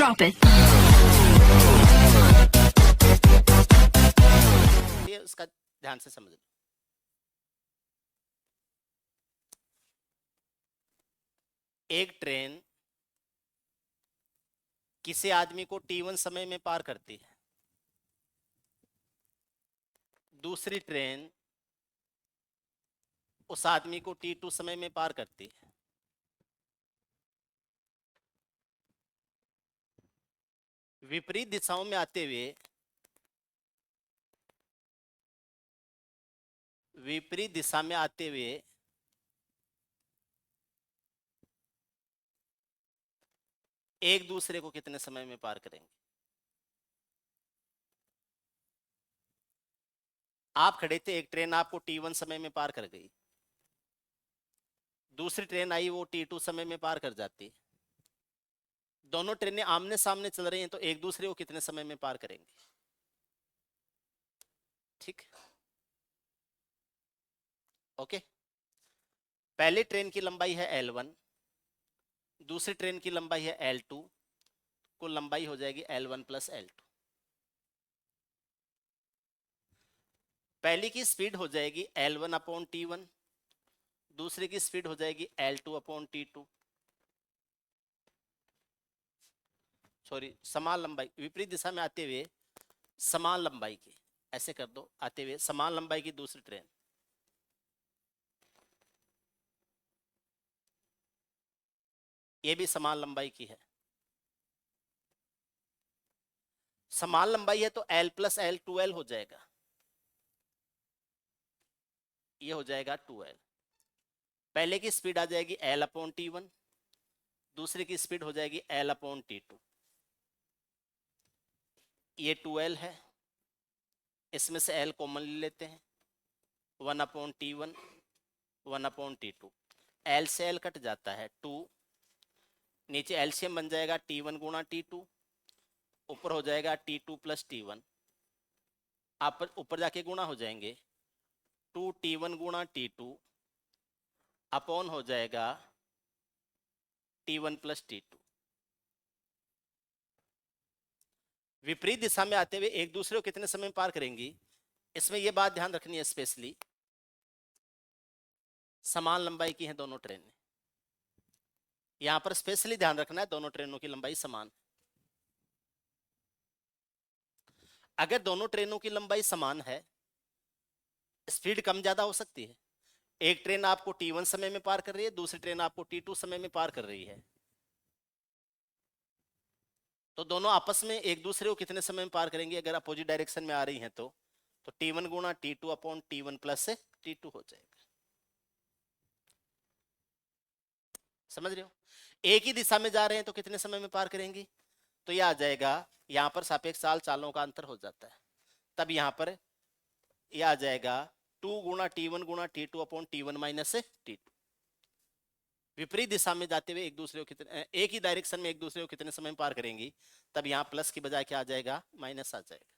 Drop it. ये उसका ध्यान से समझ लो। एक ट्रेन किसी आदमी को T1 समय में पार करती है, दूसरी ट्रेन उस आदमी को T2 समय में पार करती है। विपरीत दिशाओं में आते हुए विपरीत दिशा में आते हुए एक दूसरे को कितने समय में पार करेंगे? आप खड़े थे, एक ट्रेन आपको T1 समय में पार कर गई, दूसरी ट्रेन आई वो T2 समय में पार कर जाती। दोनों ट्रेनें आमने सामने चल रही हैं तो एक दूसरे को कितने समय में पार करेंगे? ठीक, ओके। पहली ट्रेन की लंबाई है L1, दूसरी ट्रेन की लंबाई है L2, कुल लंबाई हो जाएगी L1 प्लस L2। पहली की स्पीड हो जाएगी L1 अपॉन T1, दूसरी की स्पीड हो जाएगी L2 अपॉन T2। सॉरी, समान लंबाई, विपरीत दिशा में आते हुए समान लंबाई की, ऐसे कर दो, आते हुए समान लंबाई की दूसरी ट्रेन, ये भी समान लंबाई की है। समान लंबाई है तो L प्लस L 2L हो जाएगा, ये हो जाएगा 2L। पहले की स्पीड आ जाएगी L अपॉन T1, दूसरे की स्पीड हो जाएगी L अपॉन T2, ये 2L है, इसमें से L कॉमन ले लेते हैं, 1 upon T1 1 upon T2, L से L कट जाता है 2, नीचे एलसीएम बन जाएगा T1 गुणा T2, ऊपर हो जाएगा T2 प्लस T1, आप ऊपर जाके गुणा हो जाएंगे, 2T1 गुणा T2 अपॉन हो जाएगा T1 प्लस T2। विपरीत दिशा में आते हुए एक दूसरे को कितने समय में पार करेंगी? इसमें यह बात ध्यान रखनी है स्पेशली, समान लंबाई की हैं दोनों ट्रेनें, यहां पर स्पेशली ध्यान रखना है दोनों ट्रेनों की लंबाई समान। अगर दोनों ट्रेनों की लंबाई समान है, स्पीड कम ज्यादा हो सकती है। एक ट्रेन आपको T1 समय में पार कर रही है, दूसरी ट्रेन आपको T2 समय में पार कर रही है, तो दोनों आपस में एक दूसरे को कितने समय में पार करेंगे? अगर अपोजिट डायरेक्शन में आ रही हैं तो T1 गुणा T2 upon T1 plus T2 हो जाएगा। समझ रहे हो? एक ही दिशा में जा रहे हैं तो कितने समय में पार करेंगी? तो यह आ जाएगा, यहां पर सापेक्ष चालों का अंतर हो जाता है, तब यहां पर यह आ जाएगा 2 गुणा T1 गुणा T2 upon T1 minus T2। विपरीत दिशा में जाते हुए एक दूसरे को कितने, एक ही डायरेक्शन में एक दूसरे को कितने समय में पार करेंगी? तब यहां प्लस की बजाय क्या आ जाएगा? माइनस आ जाएगा।